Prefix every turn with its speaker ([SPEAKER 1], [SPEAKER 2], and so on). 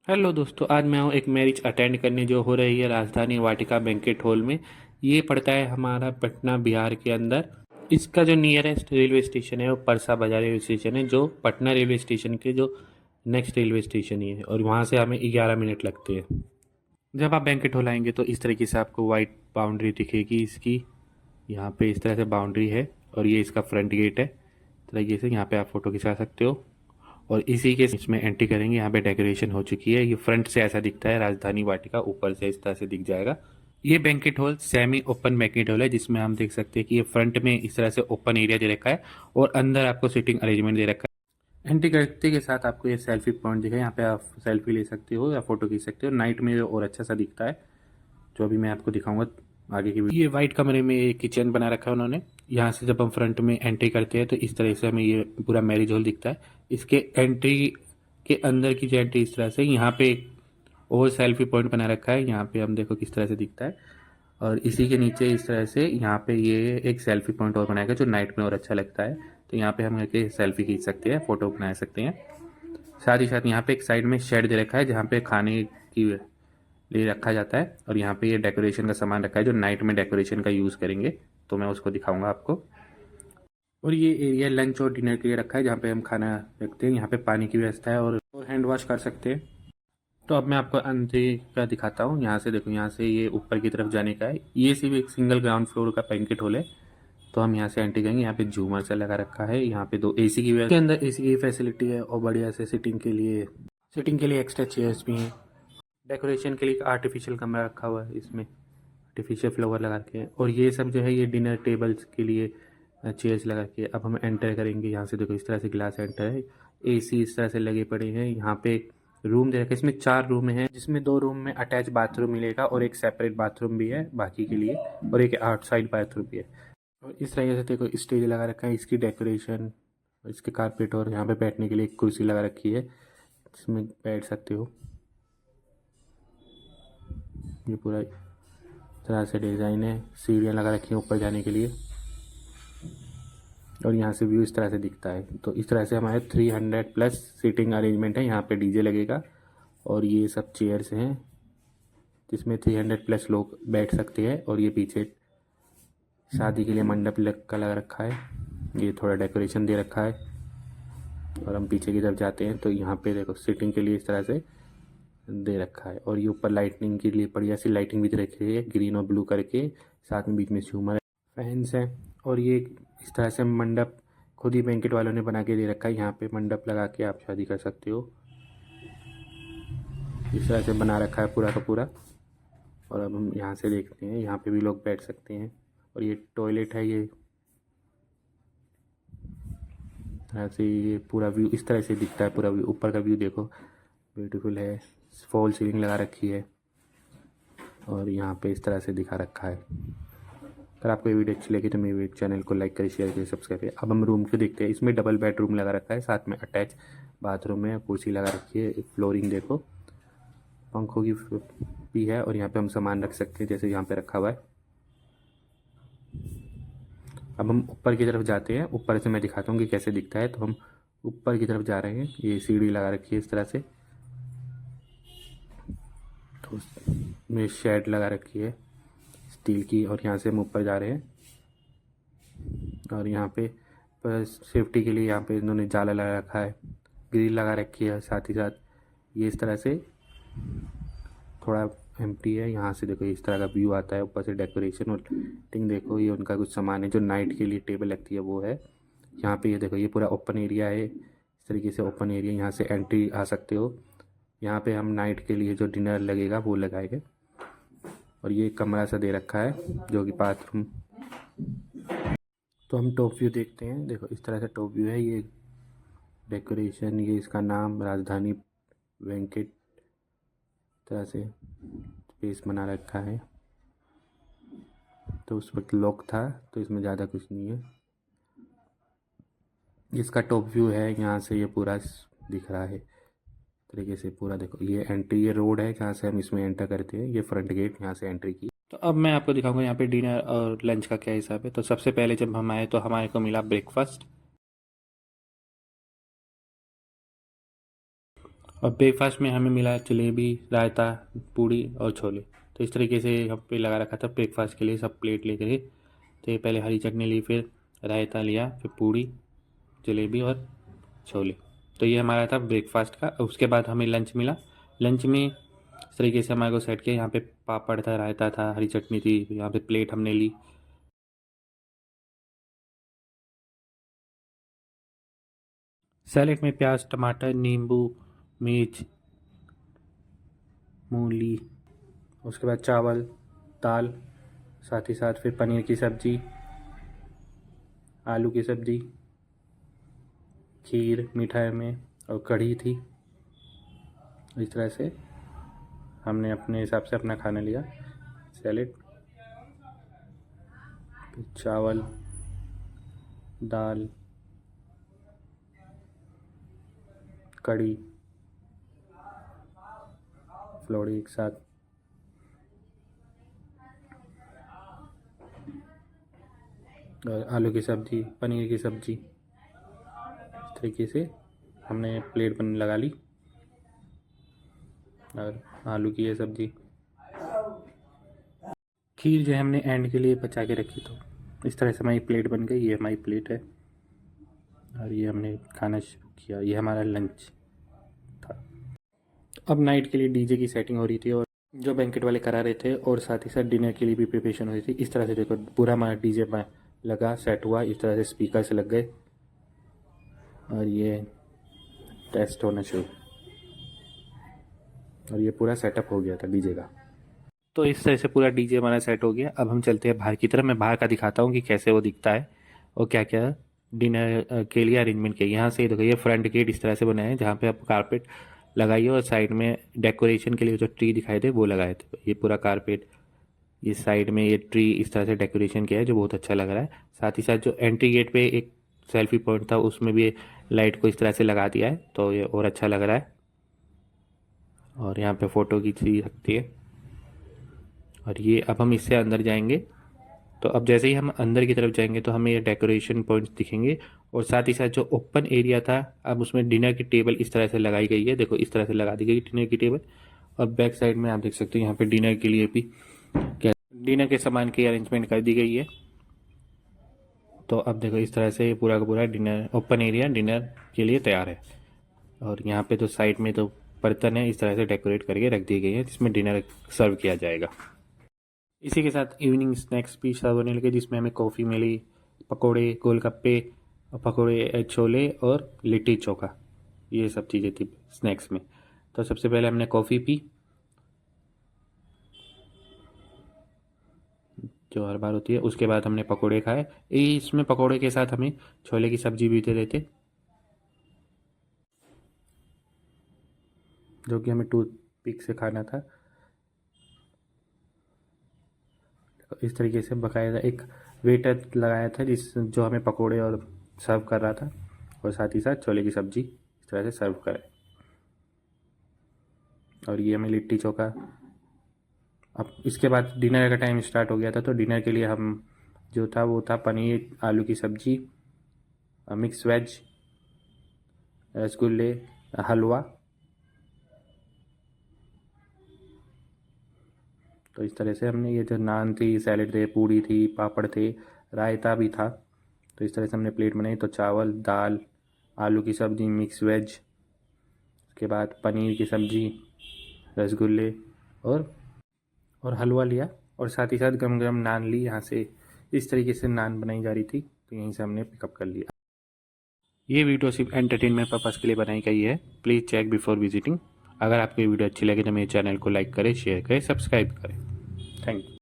[SPEAKER 1] Hello दोस्तों, आज मैं हूँ एक मैरिज अटेंड करने जो हो रही है राजधानी वाटिका बैंकेट हॉल में। ये पड़ता है हमारा पटना बिहार के अंदर। इसका जो नियरेस्ट रेलवे स्टेशन है वो परसा बाजार रेलवे स्टेशन है, जो पटना रेलवे स्टेशन के जो नेक्स्ट रेलवे स्टेशन ही है, और वहाँ से हमें 11 मिनट लगते हैं। जब आप बैंकेट हॉल आएंगे तो इस तरीके से आपको वाइट बाउंड्री दिखेगी इसकी। यहाँ पे इस तरह से बाउंड्री है और ये इसका फ्रंट गेट है। इस तरीके से यहाँ पे आप फोटो खिंचा सकते हो और इसी के इसमें एंट्री करेंगे। यहाँ पे डेकोरेशन हो चुकी है। ये फ्रंट से ऐसा दिखता है राजधानी वाटिका, ऊपर से इस तरह से दिख जाएगा। ये banquet hall semi open banquet hall है, जिसमें हम देख सकते हैं कि ये फ्रंट में इस तरह से ओपन एरिया दे रखा है और अंदर आपको सीटिंग अरेंजमेंट दे रखा है। एंट्री करते के साथ आपको ये सेल्फी पॉइंट दिखा है। यहाँ पे आप सेल्फी ले सकते हो या फोटो खींच सकते हो। नाइट में और अच्छा सा दिखता है, जो अभी मैं आपको दिखाऊंगा आगे की वीडियो। ये वाइट कमरे में एक किचन बना रखा है उन्होंने। यहाँ से जब हम फ्रंट में एंट्री करते हैं तो इस तरह से हमें ये पूरा मैरिज हॉल दिखता है। इसके एंट्री के अंदर की जो एंट्री इस तरह से, यहाँ पे एक और सेल्फी पॉइंट बना रखा है। यहाँ पे हम देखो किस तरह से दिखता है, और इसी के नीचे इस तरह से यहाँ पे ये एक सेल्फी पॉइंट और बनाया गया जो नाइट में और अच्छा लगता है। तो यहाँ पे हम आके सेल्फी खींच सकते हैं, फोटो बना सकते हैं। साथ ही साथ यहाँ पे एक साइड में शेड दे रखा है जहाँ पे खाने की लिए रखा जाता है, और यहाँ पे ये डेकोरेशन का सामान रखा है जो नाइट में डेकोरेशन का यूज़ करेंगे। तो मैं उसको दिखाऊंगा आपको। और ये एरिया लंच और डिनर के लिए रखा है जहाँ पे हम खाना रखते हैं। यहाँ पे पानी की व्यवस्था है और हैंड वॉश कर सकते हैं। तो अब मैं आपको अंदर का दिखाता हूँ। यहाँ से देखो, यहाँ से ये ऊपर की तरफ जाने का है। ये सिर्फ एक सिंगल ग्राउंड फ्लोर का बैंकेट हॉल है। तो हम यहाँ से एंट्री करेंगे। यहाँ पे झूमर सा लगा रखा है। यहाँ पे दो एसी की व्यवस्था, के अंदर एसी की फैसिलिटी है और बढ़िया से सिटिंग के लिए एक्स्ट्रा चेयर्स भी हैं। डेकोरेशन के लिए आर्टिफिशियल कमरा रखा हुआ है, इसमें आर्टिफिशियल फ्लावर लगा के। और ये सब जो है ये डिनर टेबल्स के लिए चेयर्स लगा के। अब हम एंटर करेंगे। यहाँ से देखो इस तरह से ग्लास एंटर है। एसी इस तरह से लगे पड़े हैं। यहाँ पे एक रूम दे रखा है। इसमें 4 रूम हैं, जिसमें 2 रूम में अटैच बाथरूम मिलेगा और एक सेपरेट बाथरूम भी है बाकी के लिए, और एक आउटसाइड बाथरूम भी है। और इस तरह से देखो स्टेज लगा रखा है। इसकी डेकोरेशन, इसके कारपेट, और यहाँ पे बैठने के लिए एक कुर्सी लगा रखी है जिसमें बैठ सकते हो। ये पूरा तरह से डिज़ाइन है। सीढ़ियाँ लगा रखी हैं ऊपर जाने के लिए, और यहाँ से व्यू इस तरह से दिखता है। तो इस तरह से हमारे 300 प्लस सीटिंग अरेंजमेंट है। यहाँ पे डीजे लगेगा और ये सब चेयर्स हैं जिसमें 300 प्लस लोग बैठ सकते हैं। और ये पीछे शादी के लिए मंडप का लगा रखा है। ये थोड़ा डेकोरेशन दे रखा है। और हम पीछे की तरफ जाते हैं तो यहाँ पे देखो सीटिंग के लिए इस तरह से दे रखा है। और ये ऊपर लाइटनिंग के लिए बढ़िया सी लाइटिंग भी दे रखी है, ग्रीन और ब्लू करके। साथ में बीच में झूमर है, फैंस हैं। और ये इस तरह से मंडप खुद ही बैंकेट वालों ने बना के दे रखा है। यहाँ पे मंडप लगा के आप शादी कर सकते हो। इस तरह से बना रखा है पूरा का पूरा। और अब हम यहाँ से देखते हैं, यहाँ पे भी लोग बैठ सकते हैं। और ये टॉयलेट है। ये तरह से ये पूरा व्यू इस तरह से दिखता है। पूरा व्यू, ऊपर का व्यू देखो, ब्यूटीफुल है। फॉल सीलिंग लगा रखी है और यहाँ पे इस तरह से दिखा रखा है। अगर आपको ये वीडियो अच्छी लगी तो मेरे चैनल को लाइक करें, शेयर करें, सब्सक्राइब करें। अब हम रूम को देखते हैं। इसमें डबल बेडरूम लगा रखा है, साथ में अटैच बाथरूम है, कुर्सी लगा रखी है। फ्लोरिंग देखो, पंखों की भी है। और यहाँ पे हम सामान रख सकते हैं जैसे यहाँ पे रखा हुआ है। अब हम ऊपर की तरफ जाते हैं। ऊपर से मैं दिखाता हूँ कि कैसे दिखता है। तो हम ऊपर की तरफ जा रहे हैं। ये सीढ़ी लगा रखी है इस तरह से, तो उसमें शेड लगा रखी है स्टील की। और यहाँ से हम ऊपर जा रहे हैं। और यहाँ पे सेफ्टी के लिए यहाँ पे इन्होंने जाला लगा रखा है, ग्रिल लगा रखी है। साथ ही साथ ये इस तरह से थोड़ा एम्प्टी है। यहाँ से देखो इस तरह का व्यू आता है। ऊपर से डेकोरेशन और लाइटिंग देखो। ये उनका कुछ सामान है जो नाइट के लिए टेबल लगती है वो है। यहाँ पे ये देखो, ये पूरा ओपन एरिया है। इस तरीके से ओपन एरिया, यहाँ से एंट्री आ सकते हो। यहाँ पे हम नाइट के लिए जो डिनर लगेगा वो लगाएंगे। और ये कमरा सा दे रखा है जो कि बाथरूम। तो हम टॉप व्यू देखते हैं। देखो इस तरह से टॉप व्यू है। ये डेकोरेशन, ये इसका नाम राजधानी वेंकट तरह से स्पेस बना रखा है। तो उस वक्त लॉक था, तो इसमें ज़्यादा कुछ नहीं है। इसका टॉप व्यू है, यहाँ से ये पूरा दिख रहा है तरीके से पूरा। देखो ये एंट्री, ये रोड है जहाँ से हम इसमें एंटर करते हैं। ये फ्रंट गेट, यहाँ से एंट्री की। तो अब मैं आपको दिखाऊंगा यहाँ पे डिनर और लंच का क्या हिसाब है। तो सबसे पहले जब हम आए तो हमारे को मिला ब्रेकफास्ट। और ब्रेकफास्ट में हमें मिला जलेबी, रायता, पूड़ी और छोले। तो इस तरीके से हम पे लगा रखा था ब्रेकफास्ट के लिए सब प्लेट लेके गए। तो ये पहले हरी चटनी ली, फिर रायता लिया, फिर पूड़ी, जलेबी और छोले। तो ये हमारा था ब्रेकफास्ट का। उसके बाद हमें लंच मिला। लंच में इस तरीके से हमारे को सेट किया। यहाँ पे पापड़ था, रायता था, हरी चटनी थी, यहाँ पे प्लेट हमने ली। सैलेड में प्याज, टमाटर, नींबू, मिर्च, मूली, उसके बाद चावल, दाल, साथ ही साथ फिर पनीर की सब्ज़ी, आलू की सब्ज़ी, खीर मिठाई में और कढ़ी थी। इस तरह से हमने अपने हिसाब से अपना खाना लिया। सैलेड, चावल, दाल, कढ़ी, फ्लोरी एक साथ, और आलू की सब्ज़ी, पनीर की सब्ज़ी। इस तरीके से हमने प्लेट बन लगा ली। और आलू की ये सब्ज़ी, खीर जो है हमने एंड के लिए बचा के रखी। तो इस तरह से हमारी प्लेट बन गई। ये हमारी प्लेट है और ये हमने खाना शुरू किया। ये हमारा लंच था। अब नाइट के लिए डीजे की सेटिंग हो रही थी और जो बैंकेट वाले करा रहे थे, और साथ ही साथ डिनर के लिए भी प्रिपरेशन हो रही थी। इस तरह से देखो पूरा हमारा डीजे लगा, सेट हुआ। इस तरह से स्पीकर से लग गए और ये टेस्ट होना शुरू, और ये पूरा सेटअप हो गया था डीजे का। तो इस तरह से पूरा डीजे हमारा सेट हो गया। अब हम चलते हैं बाहर की तरफ। मैं बाहर का दिखाता हूँ कि कैसे वो दिखता है और क्या क्या डिनर के लिए अरेंजमेंट किया। यहाँ से देखो ये फ्रंट गेट इस तरह से बनाए हैं, जहाँ पे आप कारपेट लगाइए, और साइड में डेकोरेशन के लिए जो ट्री दिखाए थे वो लगाए थे। ये पूरा कारपेट, ये साइड में ये ट्री इस तरह से डेकोरेशन किया है, जो बहुत अच्छा लग रहा है। साथ ही साथ जो एंट्री गेट पे एक सेल्फी पॉइंट था, उसमें भी लाइट को इस तरह से लगा दिया है, तो ये और अच्छा लग रहा है। और यहाँ पे फ़ोटो खींची सकती है। और ये अब हम इससे अंदर जाएंगे। तो अब जैसे ही हम अंदर की तरफ जाएंगे तो हमें ये डेकोरेशन पॉइंट्स दिखेंगे। और साथ ही साथ जो ओपन एरिया था, अब उसमें डिनर की टेबल इस तरह से लगाई गई है। देखो इस तरह से लगा दी गई डिनर की टेबल। और बैक साइड में आप देख सकते हो यहाँ पे डिनर के लिए भी क्या डिनर के सामान की अरेंजमेंट कर दी गई है। तो अब देखो इस तरह से पूरा का पूरा डिनर ओपन एरिया डिनर के लिए तैयार है। और यहाँ पे तो साइड में तो बर्तन है इस तरह से डेकोरेट करके रख दी गई है, जिसमें डिनर सर्व किया जाएगा। इसी के साथ इवनिंग स्नैक्स भी सर्व होने लगे, जिसमें हमें कॉफ़ी मिली, पकोड़े, गोलगप्पे, पकोड़े, छोले और लिट्टी चोखा, ये सब चीज़ें थी स्नैक्स में। तो सबसे पहले हमने कॉफ़ी पी, जो हर बार होती है। उसके बाद हमने पकोड़े खाए। इसमें पकोड़े के साथ हमें छोले की सब्ज़ी भी दे देते, जो कि हमें टूथ पिक से खाना था। इस तरीके से बकायदा एक वेटर लगाया था जो हमें पकोड़े और सर्व कर रहा था, और साथ ही साथ छोले की सब्ज़ी इस तरह से सर्व करे। और ये हमें लिट्टी चोखा। अब इसके बाद डिनर का टाइम स्टार्ट हो गया था। तो डिनर के लिए हम जो था वो था पनीर, आलू की सब्ज़ी, मिक्स वेज, रसगुल्ले, हलवा। तो इस तरह से हमने ये जो नान थी, सैलेड थे, पूड़ी थी, पापड़ थे, रायता भी था। तो इस तरह से हमने प्लेट बनाई। तो चावल, दाल, आलू की सब्ज़ी, मिक्स वेज, उसके बाद पनीर की सब्ज़ी, रसगुल्ले और हलवा लिया, और साथ ही साथ गरम गरम नान ली। यहाँ से इस तरीके से नान बनाई जा रही थी, तो यहीं से हमने पिकअप कर लिया। ये वीडियो सिर्फ एंटरटेनमेंट पर्पज़ के लिए बनाई गई है। Please check before visiting. अगर आपको ये वीडियो अच्छी लगे तो मेरे चैनल को लाइक करें, शेयर करें, सब्सक्राइब करें। Thank you.